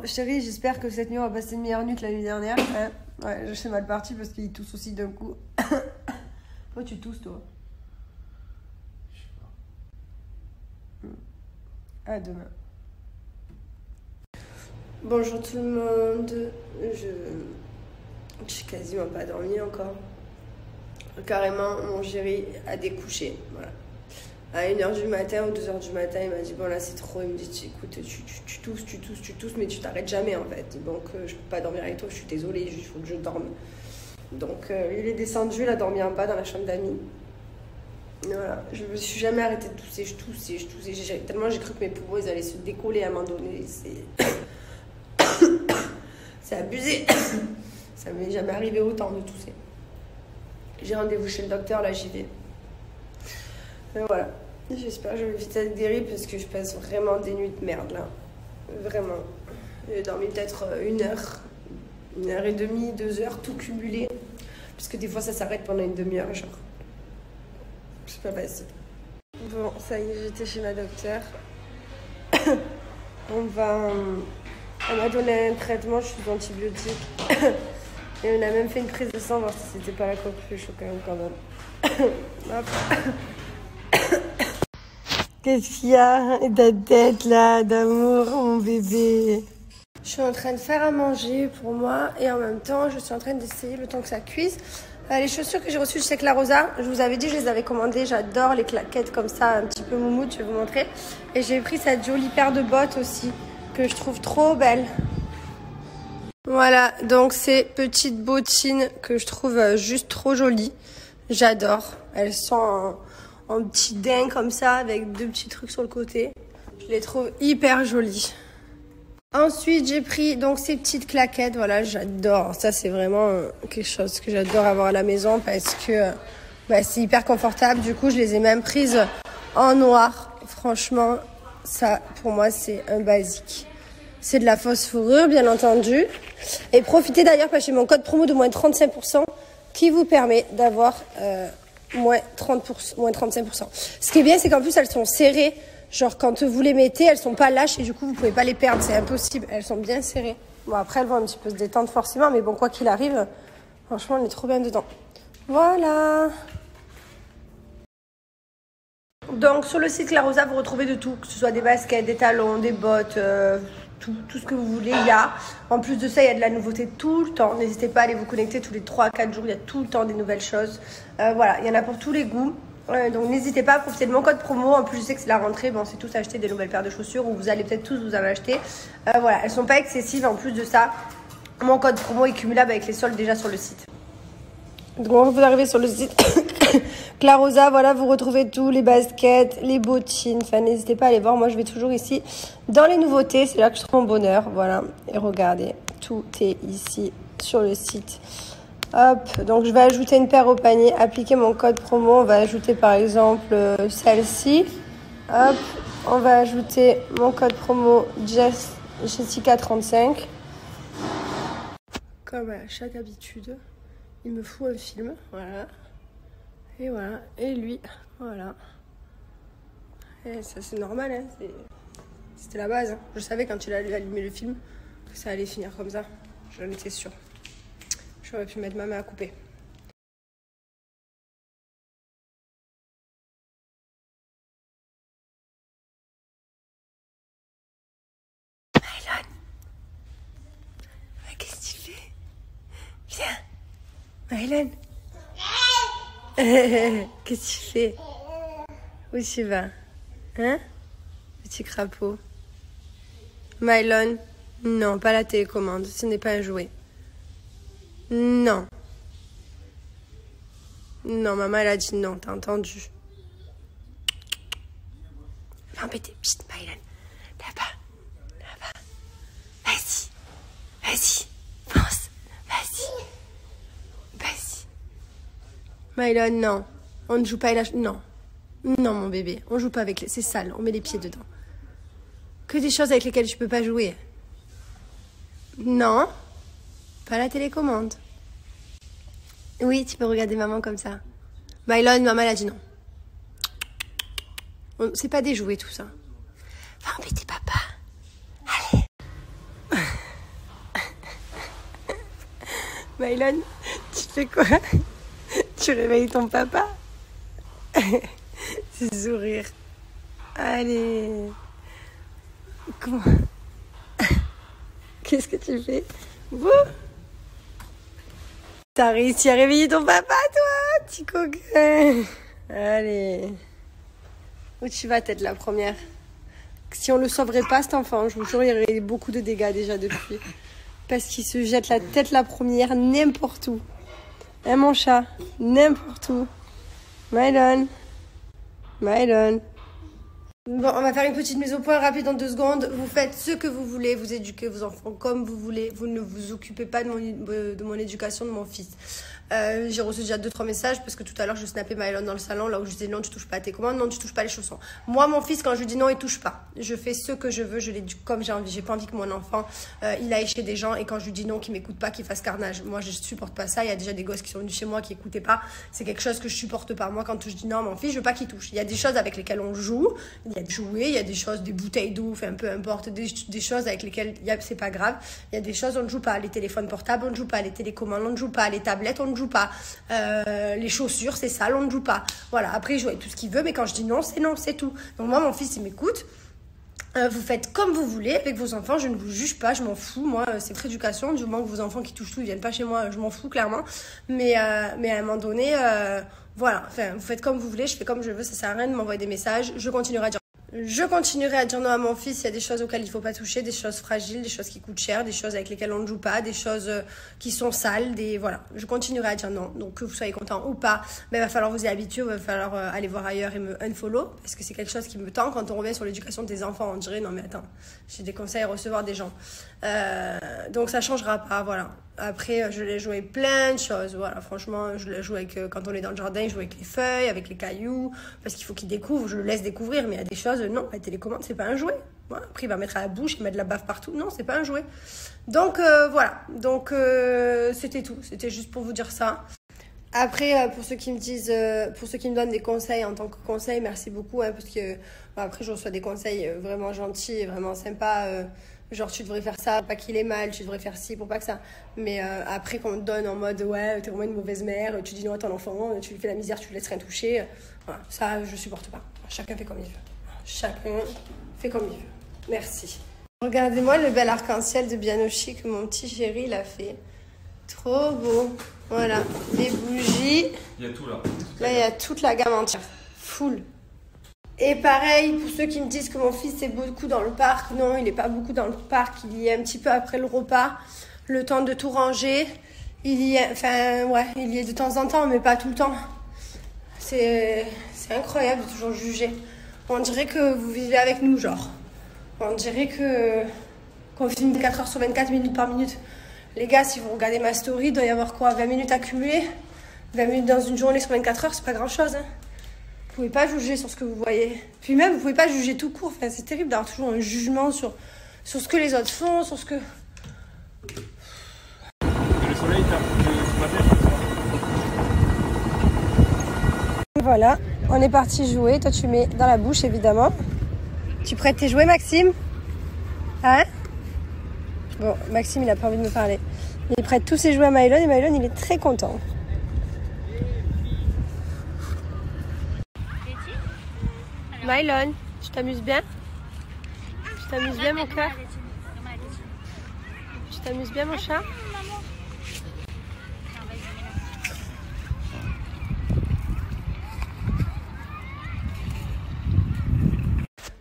Chérie, j'espère que cette nuit on va passer une meilleure nuit que la nuit dernière. Hein, ouais, je suis mal partie parce qu'il tousse aussi d'un coup. Toi, tu tousses, toi. Je sais pas. À demain. Bonjour tout le monde. Je suis quasiment pas dormi encore. Carrément, mon chéri a découché. Voilà. À 1h du matin ou 2h du matin, il m'a dit bon là c'est trop. Il me dit écoute, tu tousses, mais tu t'arrêtes jamais en fait. Donc je peux pas dormir avec toi, je suis désolée, il faut que je dorme. Donc il est descendu, il a dormi en bas dans la chambre d'amis. Voilà, je me suis jamais arrêtée de tousser, je toussais. Tellement j'ai cru que mes poumons ils allaient se décoller à un moment donné. C'est abusé. Ça m'est jamais arrivé autant de tousser. J'ai rendez-vous chez le docteur, là j'y vais. Mais voilà, j'espère que je vais vite être guérie parce que je passe vraiment des nuits de merde là. Vraiment. J'ai dormi peut-être 1h, 1h30, 2h, tout cumulé. Parce que des fois ça s'arrête pendant une demi-heure, genre. C'est pas facile. Bon, ça y est, j'étais chez ma docteure. Elle m'a donné un traitement, je suis sous antibiotique. Et on a même fait une prise de sang, voir si c'était pas la coqueluche quand même. Qu'est-ce qu'il y a? Ta tête là, d'amour, mon bébé. Je suis en train de faire à manger pour moi et en même temps, je suis en train d'essayer le temps que ça cuise. Les chaussures que j'ai reçues chez La Rosa, je vous avais dit, je les avais commandées. J'adore les claquettes comme ça, un petit peu moumoute, je vais vous montrer. Et j'ai pris cette jolie paire de bottes aussi, que je trouve trop belle. Voilà, donc ces petites bottines que je trouve juste trop jolies. J'adore. Elles sont en petit daim comme ça, avec 2 petits trucs sur le côté. Je les trouve hyper jolies. Ensuite, j'ai pris donc ces petites claquettes. Voilà, j'adore. Ça, c'est vraiment quelque chose que j'adore avoir à la maison parce que c'est hyper confortable. Du coup, je les ai même prises en noir. Franchement, ça, pour moi, c'est un basique. C'est de la fausse fourrure, bien entendu. Et profitez d'ailleurs, parce que j'ai mon code promo de moins 35% qui vous permet d'avoir moins 35%. Ce qui est bien, c'est qu'en plus, elles sont serrées. Genre, quand vous les mettez, elles sont pas lâches et du coup, vous pouvez pas les perdre. C'est impossible. Elles sont bien serrées. Bon, après, elles vont un petit peu se détendre forcément. Mais bon, quoi qu'il arrive, franchement, on est trop bien dedans. Voilà. Donc, sur le site La Rosa, vous retrouvez de tout. Que ce soit des baskets, des talons, des bottes, tout ce que vous voulez, il y a. En plus de ça, il y a de la nouveauté tout le temps. N'hésitez pas à aller vous connecter tous les 3 à 4 jours. Il y a tout le temps des nouvelles choses. Voilà, il y en a pour tous les goûts. Donc n'hésitez pas à profiter de mon code promo. En plus, je sais que c'est la rentrée. Bon, c'est tous acheter des nouvelles paires de chaussures ou vous allez peut-être tous vous en acheter. Voilà, elles sont pas excessives. En plus de ça, mon code promo est cumulable avec les soldes déjà sur le site. Donc quand vous arrivez sur le site La Rosa, voilà, vous retrouvez tout, les baskets, les bottines. Enfin, n'hésitez pas à aller voir. Moi, je vais toujours ici dans les nouveautés. C'est là que je trouve mon bonheur. Voilà, et regardez, tout est ici sur le site. Hop, donc je vais ajouter une paire au panier, appliquer mon code promo. On va ajouter par exemple celle-ci. Hop, on va ajouter mon code promo Jessica35. Comme à chaque habitude, il me faut un film, voilà. Et voilà, et lui, voilà. Et ça c'est normal, hein. C'était la base. Hein. Je savais quand il allait allumer le film que ça allait finir comme ça. J'en étais sûre. J'aurais pu mettre ma main à couper. Mylon, qu'est-ce que tu fais? Viens, Mylon. Qu'est-ce que tu fais? Où tu vas? Hein? Petit crapaud. Mylon, non, pas la télécommande. Ce n'est pas un jouet. Non. Non, maman, elle a dit non, t'as entendu. Va embêter, psst, Mylon. Là-bas, là-bas. Vas-y, vas-y, fonce, vas-y. Mylon, non. On ne joue pas avec la... Non. Non, mon bébé. On joue pas avec les... C'est sale. On met les pieds dedans. Que des choses avec lesquelles tu peux pas jouer. Non. Pas la télécommande. Oui, tu peux regarder maman comme ça. Mylon, maman, elle a dit non. C'est pas des jouets, tout ça. Va embêter papa. Allez. Maëlon, tu fais quoi? Tu réveilles ton papa? C'est sourire. Allez. Comment? Qu'est-ce que tu fais? Vous? T'as réussi à réveiller ton papa, toi, petit coquin? Allez. Où tu vas, tête la première? Si on le sauverait pas, cet enfant, je vous jure, il y aurait beaucoup de dégâts déjà depuis. Parce qu'il se jette la tête la première n'importe où. Hein, mon chat? N'importe où. Maëlon. Maëlon. Bon, on va faire une petite mise au point rapide en 2 secondes. Vous faites ce que vous voulez, vous éduquez vos enfants comme vous voulez. Vous ne vous occupez pas de mon éducation de mon fils. J'ai reçu déjà 2-3 messages parce que tout à l'heure je snappais Maëlon dans le salon là où je disais non tu touches pas à tes commandes, non tu touches pas les chaussons. Moi mon fils quand je lui dis non il touche pas. Je fais ce que je veux, je l'éduque comme j'ai envie. J'ai pas envie que mon enfant il aille chez des gens et quand je lui dis non qu'il m'écoute pas, qu'il fasse carnage. Moi je supporte pas ça. Il y a déjà des gosses qui sont venus chez moi qui écoutaient pas. C'est quelque chose que je supporte pas. Moi quand je dis non mon fils je veux pas qu'il touche. Il y a des choses avec lesquelles on joue, il y a des jouets, il y a des choses, des bouteilles d'eau, enfin peu importe, des choses avec lesquelles c'est pas grave. Il y a des choses on ne joue pas. Les téléphones portables on ne joue pas, les télécommandes on ne joue pas, les tablettes on ne joue pas. Les chaussures, c'est sale, on ne joue pas. Voilà, après il joue avec tout ce qu'il veut, mais quand je dis non, c'est tout. Donc moi, mon fils, il m'écoute. Vous faites comme vous voulez avec vos enfants, je ne vous juge pas, je m'en fous. Moi, c'est votre éducation, du moment que vos enfants qui touchent tout, ils viennent pas chez moi, je m'en fous clairement. Mais à un moment donné, voilà, enfin, vous faites comme vous voulez, je fais comme je veux, ça sert à rien de m'envoyer des messages, je continuerai à dire non à mon fils. Il y a des choses auxquelles il faut pas toucher, des choses fragiles, des choses qui coûtent cher, des choses avec lesquelles on ne joue pas, des choses qui sont sales, voilà. Je continuerai à dire non. Donc que vous soyez content ou pas, il va falloir vous y habituer, il va falloir aller voir ailleurs et me unfollow parce que c'est quelque chose qui me tend quand on revient sur l'éducation des enfants. On dirait non mais attends, j'ai des conseils à recevoir des gens. Donc ça changera pas, voilà. Après, je l'ai joué plein de choses. Voilà, franchement, je l'ai joué avec, quand on est dans le jardin, je joue avec les feuilles, avec les cailloux, parce qu'il faut qu'il découvre, je le laisse découvrir. Mais il y a des choses, non, la télécommande, c'est pas un jouet. Voilà. Après, il va mettre à la bouche, il met de la bave partout. Non, c'est pas un jouet. Donc, voilà. Donc, c'était tout. C'était juste pour vous dire ça. Après, pour ceux qui me disent, pour ceux qui me donnent des conseils en tant que conseil, merci beaucoup, hein, parce que après, je reçois des conseils vraiment gentils et vraiment sympas. Genre, tu devrais faire ça, pas qu'il est mal, tu devrais faire ci pour pas que ça. Mais après, qu'on te donne en mode, ouais, t'es vraiment une mauvaise mère, tu dis non à ton enfant, tu lui fais la misère, tu lui laisses rien toucher. Voilà, ça, je supporte pas. Chacun fait comme il veut. Chacun fait comme il veut. Merci. Regardez-moi le bel arc-en-ciel de Bianochi que mon petit chéri il a fait. Trop beau. Voilà, les bougies. Il y a tout là. Là, il y a toute la gamme entière. Full. Et pareil, pour ceux qui me disent que mon fils est beaucoup dans le parc, non, il n'est pas beaucoup dans le parc. Il y est un petit peu après le repas, le temps de tout ranger. Il y est, enfin, ouais, il y est de temps en temps, mais pas tout le temps. C'est incroyable de toujours juger. On dirait que vous vivez avec nous, genre. On dirait qu'on filme 4 heures sur 24 minutes par minute. Les gars, si vous regardez ma story, il doit y avoir quoi, 20 minutes accumulées? 20 minutes dans une journée sur 24 heures, c'est pas grand chose, hein. Vous pouvez pas juger sur ce que vous voyez. Puis même, vous pouvez pas juger tout court. Enfin, c'est terrible d'avoir toujours un jugement sur ce que les autres font, sur ce que... Le soleil tape ce matin. Voilà, on est parti jouer. Toi, tu mets dans la bouche, évidemment. Tu prêtes tes jouets, Maxime? Hein? Bon, Maxime, il a pas envie de me parler. Il prête tous ses jouets à Maëlon et Maëlon, il est très content. Maëlon, tu t'amuses bien? Tu t'amuses bien, mon cœur? Tu t'amuses bien, mon chat?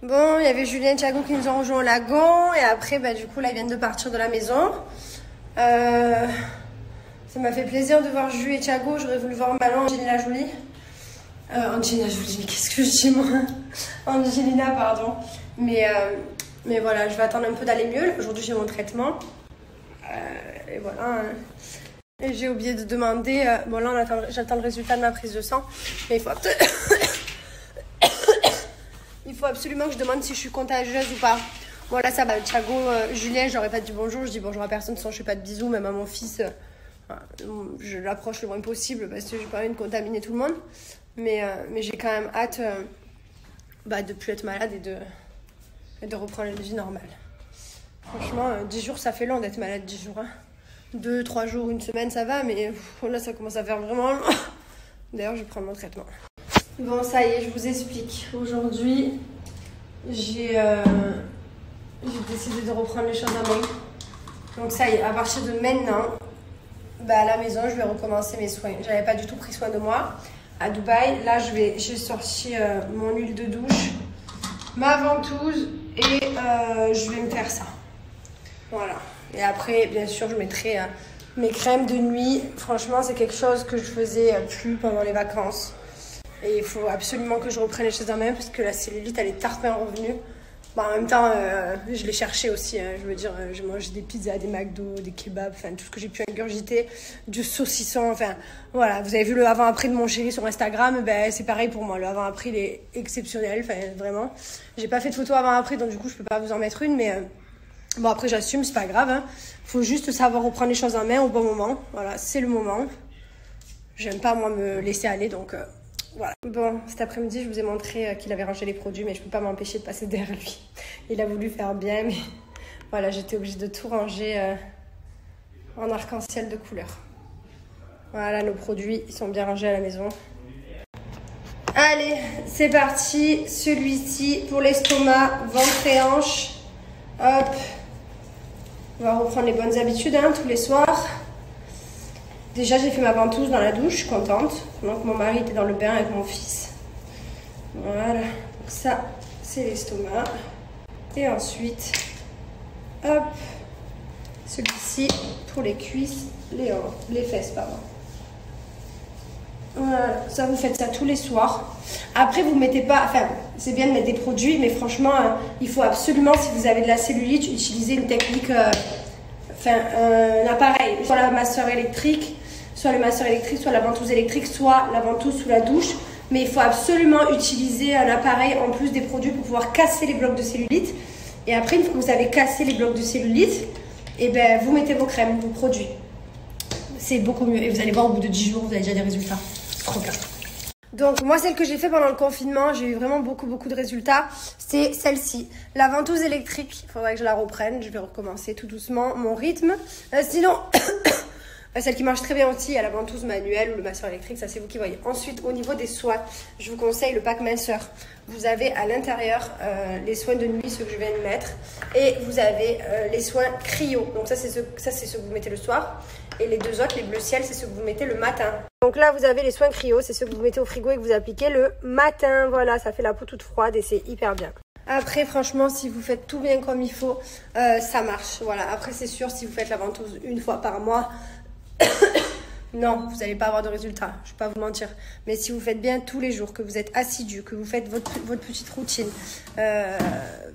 Bon, il y avait Julien et Thiago qui nous ont rejoints au lagon. Et après, bah, du coup, là, ils viennent de partir de la maison. Ça m'a fait plaisir de voir Jules et Thiago. J'aurais voulu voir Manon, Angelina Jolie. Angelina Jolie, mais qu'est-ce que je dis moi? Angelina, pardon. Mais voilà, je vais attendre un peu d'aller mieux. Aujourd'hui, j'ai mon traitement. Et voilà. Et j'ai oublié de demander. Bon, là, j'attends le résultat de ma prise de sang. Mais il faut absolument que je demande si je suis contagieuse ou pas. Bon, là, ça va. Thiago, Julien, j'aurais pas dit bonjour. Je dis bonjour à personne, sinon je fais pas de bisous, même à mon fils. Je l'approche le moins possible parce que j'ai pas envie de contaminer tout le monde. Mais j'ai quand même hâte de plus être malade et de reprendre une vie normale. Franchement, 10 jours, ça fait long d'être malade 10 jours. Hein. 2-3 jours, une semaine, ça va, mais là, ça commence à faire vraiment long. D'ailleurs, je vais prendre mon traitement. Bon, ça y est, je vous explique. Aujourd'hui, j'ai décidé de reprendre les choses en main. Donc ça y est, à partir de maintenant, à la maison, je vais recommencer mes soins. J'avais pas du tout pris soin de moi à Dubaï. Là, j'ai sorti mon huile de douche, ma ventouse et je vais me faire ça. Voilà. Et après, bien sûr, je mettrai mes crèmes de nuit. Franchement, c'est quelque chose que je faisais plus pendant les vacances. Et il faut absolument que je reprenne les choses en main parce que la cellulite, elle est tarpin revenue. Bon, en même temps, je l'ai cherché aussi. Hein. Je veux dire, j'ai mangé des pizzas, des McDo, des kebabs, enfin tout ce que j'ai pu ingurgiter, du saucisson. Enfin, voilà. Vous avez vu le avant-après de mon chéri sur Instagram. Ben, c'est pareil pour moi. Le avant-après, il est exceptionnel. Enfin, vraiment. J'ai pas fait de photo avant-après, donc du coup, je peux pas vous en mettre une. Mais bon, après, j'assume, c'est pas grave. Hein. Faut juste savoir reprendre les choses en main au bon moment. Voilà, c'est le moment. J'aime pas, moi, me laisser aller, donc... Voilà. Bon, cet après-midi, je vous ai montré qu'il avait rangé les produits, mais je peux pas m'empêcher de passer derrière lui. Il a voulu faire bien, mais voilà, j'étais obligée de tout ranger en arc-en-ciel de couleurs. Voilà, nos produits, ils sont bien rangés à la maison. Allez, c'est parti. Celui-ci pour l'estomac, ventre et hanche. Hop. On va reprendre les bonnes habitudes, hein, tous les soirs. Déjà, j'ai fait ma ventouse dans la douche, je suis contente. Pendant que mon mari était dans le bain avec mon fils. Voilà. Donc ça, c'est l'estomac. Et ensuite, hop, celui-ci pour les cuisses, les fesses, pardon. Voilà, ça, vous faites ça tous les soirs. Après, vous mettez pas... Enfin, c'est bien de mettre des produits, mais franchement, il faut absolument, si vous avez de la cellulite, utiliser une technique... un appareil, soit la masseur électrique, soit la ventouse électrique, soit la ventouse sous la douche. Mais il faut absolument utiliser un appareil en plus des produits pour pouvoir casser les blocs de cellulite. Et après, une fois que vous avez cassé les blocs de cellulite, et ben, vous mettez vos crèmes, vos produits. C'est beaucoup mieux. Et vous allez voir, au bout de 10 jours, vous avez déjà des résultats. Trop bien. Donc moi, celle que j'ai fait pendant le confinement, j'ai eu vraiment beaucoup de résultats. C'est celle-ci, la ventouse électrique. Il faudrait que je la reprenne, je vais recommencer tout doucement mon rythme. Sinon, celle qui marche très bien aussi, il y a la ventouse manuelle ou le masseur électrique, ça c'est vous qui voyez. Ensuite, au niveau des soins, je vous conseille le pack minceur. Vous avez à l'intérieur les soins de nuit, ceux que je viens de mettre, et vous avez les soins cryo. Donc ça c'est ceux que vous mettez le soir. Et les deux autres, les bleu ciel, c'est ceux que vous mettez le matin. Donc là, vous avez les soins cryo, c'est ceux que vous mettez au frigo et que vous appliquez le matin. Voilà, ça fait la peau toute froide et c'est hyper bien. Après, franchement, si vous faites tout bien comme il faut, ça marche. Voilà. Après, c'est sûr, si vous faites la ventouse une fois par mois, non, vous n'allez pas avoir de résultats. Je ne vais pas vous mentir. Mais si vous faites bien tous les jours, que vous êtes assidu, que vous faites votre petite routine,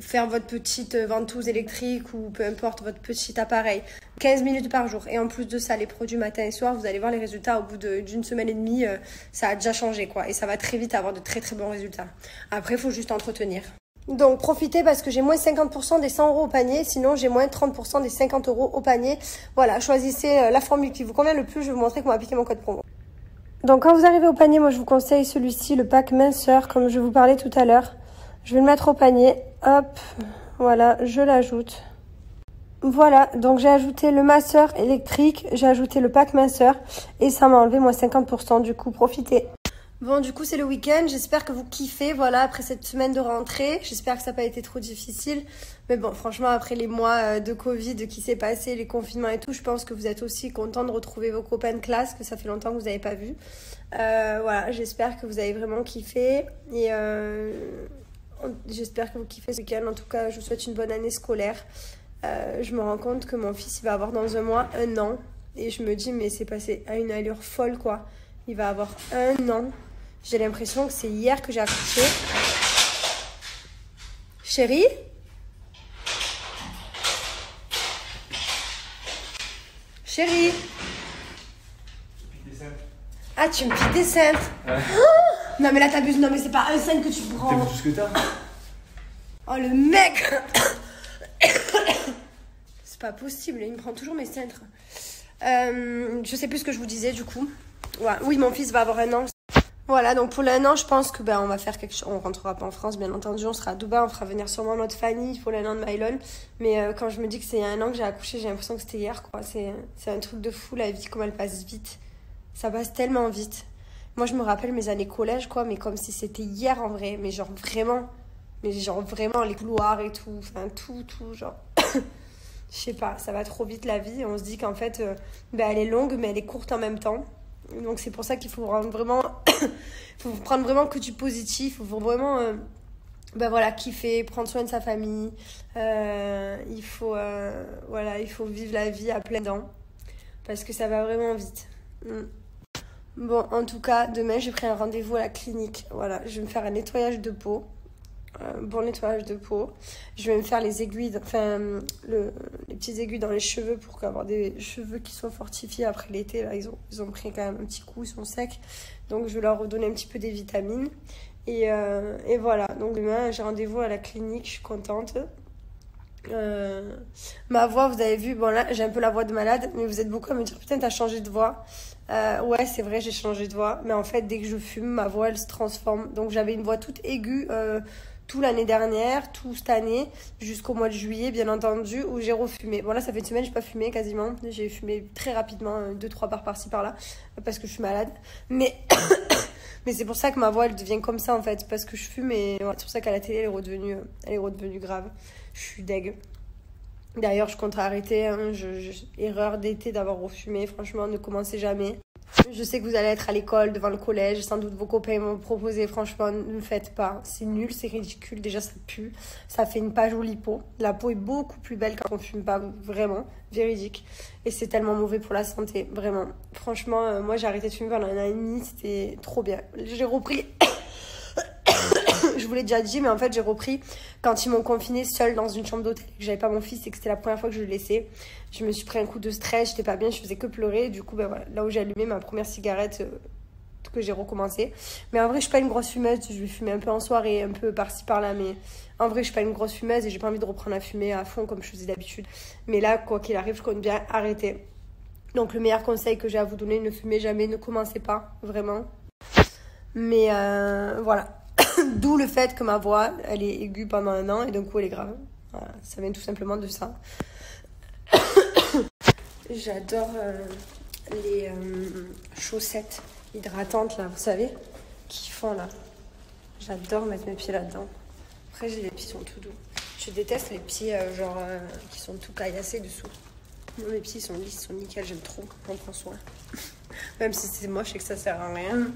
faire votre petite ventouse électrique ou peu importe votre petit appareil, 15 minutes par jour. Et en plus de ça, les produits matin et soir, vous allez voir les résultats au bout d'une semaine et demie. Ça a déjà changé, quoi. Et ça va très vite avoir de très bons résultats. Après, il faut juste entretenir. Donc profitez parce que j'ai moins 50% des 100 € au panier, sinon j'ai moins 30% des 50 € au panier. Voilà, choisissez la formule qui vous convient le plus, je vais vous montrer comment appliquer mon code promo. Donc quand vous arrivez au panier, moi je vous conseille celui-ci, le pack minceur, comme je vous parlais tout à l'heure. Je vais le mettre au panier, hop, voilà, je l'ajoute. Voilà, donc j'ai ajouté le masseur électrique, j'ai ajouté le pack minceur et ça m'a enlevé moins 50%, du coup profitez. Bon, du coup, c'est le week-end. J'espère que vous kiffez, voilà, après cette semaine de rentrée. J'espère que ça n'a pas été trop difficile. Mais bon, franchement, après les mois de Covid qui s'est passé, les confinements et tout, je pense que vous êtes aussi contents de retrouver vos copains de classe, que ça fait longtemps que vous n'avez pas vu. Voilà, j'espère que vous avez vraiment kiffé. Et j'espère que vous kiffez ce week-end. En tout cas, je vous souhaite une bonne année scolaire. Je me rends compte que mon fils, il va avoir dans un mois 1 an. Et je me dis, mais c'est passé à une allure folle, quoi. Il va avoir 1 an. J'ai l'impression que c'est hier que j'ai accouché. Chérie? Chérie? Ah, tu me piques des cintres? Ouais. Oh non, mais là, t'abuses. Non, mais c'est pas un sein que tu prends. T'aimes tout ce que t'as? Oh, le mec! C'est pas possible. Il me prend toujours mes cintres. Je sais plus ce que je vous disais, du coup. Ouais. Oui, mon fils va avoir 1 an. Voilà, donc pour l'un an, je pense que on va faire quelque chose. On rentrera pas en France, bien entendu. On sera à Dubaï, on fera venir sûrement notre famille pour l'un an de Mylon. Mais quand je me dis que c'est il y a un an que j'ai accouché, j'ai l'impression que c'était hier, quoi. C'est un truc de fou, la vie, comment elle passe vite. Ça passe tellement vite. Moi, je me rappelle mes années collège, quoi, mais comme si c'était hier en vrai. Mais genre vraiment, les couloirs et tout, enfin tout, genre. Je sais pas, ça va trop vite la vie. On se dit qu'en fait, elle est longue, mais elle est courte en même temps. Donc c'est pour ça qu'il faut vraiment faut prendre vraiment que du positif, il faut vraiment voilà, kiffer, prendre soin de sa famille, il faut vivre la vie à pleines dents parce que ça va vraiment vite. Bon, en tout cas, demain j'ai pris un rendez-vous à la clinique. Voilà, je vais me faire un nettoyage de peau. Bon nettoyage de peau. Je vais me faire les aiguilles, les petites aiguilles dans les cheveux pour avoir des cheveux qui soient fortifiés après l'été. Là, ils ont pris quand même un petit coup, ils sont secs. Donc je vais leur redonner un petit peu des vitamines. Et voilà, donc demain j'ai rendez-vous à la clinique, je suis contente. Ma voix, vous avez vu, bon là j'ai un peu la voix de malade, mais vous êtes beaucoup à me dire putain t'as changé de voix. Ouais c'est vrai, j'ai changé de voix, mais en fait dès que je fume ma voix elle se transforme. Donc j'avais une voix toute aiguë tout l'année dernière, tout cette année, jusqu'au mois de juillet bien entendu, où j'ai refumé. Bon là ça fait une semaine, j'ai pas fumé quasiment, j'ai fumé très rapidement, 2-3 bars par-ci par-là, parce que je suis malade, mais c'est pour ça que ma voix elle devient comme ça en fait, parce que je fume, et ouais, c'est pour ça qu'à la télé elle est redevenue grave. Je suis deg. D'ailleurs je compte arrêter, hein. Erreur d'été d'avoir refumé, franchement ne commencez jamais. Je sais que vous allez être à l'école, devant le collège, sans doute vos copains vont vous proposer, franchement, ne le faites pas. C'est nul, c'est ridicule, déjà ça pue, ça fait une pas jolie peau. La peau est beaucoup plus belle quand on fume pas, vraiment, véridique. Et c'est tellement mauvais pour la santé, vraiment. Franchement, moi j'ai arrêté de fumer pendant un an et demi, c'était trop bien. J'ai repris... Je vous l'ai déjà dit, mais en fait j'ai repris quand ils m'ont confinée seule dans une chambre d'hôtel, que j'avais pas mon fils et que c'était la première fois que je le laissais. Je me suis pris un coup de stress, j'étais pas bien, je faisais que pleurer. Du coup, voilà, là où j'ai allumé ma première cigarette, que j'ai recommencé. Mais en vrai, je suis pas une grosse fumeuse, je vais fumer un peu en soirée, un peu par-ci par-là, mais en vrai, je suis pas une grosse fumeuse et j'ai pas envie de reprendre à fumer à fond comme je faisais d'habitude. Mais là, quoi qu'il arrive, je compte bien arrêter. Donc le meilleur conseil que j'ai à vous donner, ne fumez jamais, ne commencez pas, vraiment. Mais voilà. D'où le fait que ma voix, elle est aiguë pendant un an et d'un coup elle est grave. Voilà, ça vient tout simplement de ça. J'adore les chaussettes hydratantes là, vous savez, qui font là. J'adore mettre mes pieds là-dedans. Après j'ai les pieds qui sont tout doux. Je déteste les pieds qui sont tout caillassés dessous. Moi mes pieds sont lisses, sont nickel, j'aime trop, j'en prends soin. Même si c'est moche et que ça sert à rien.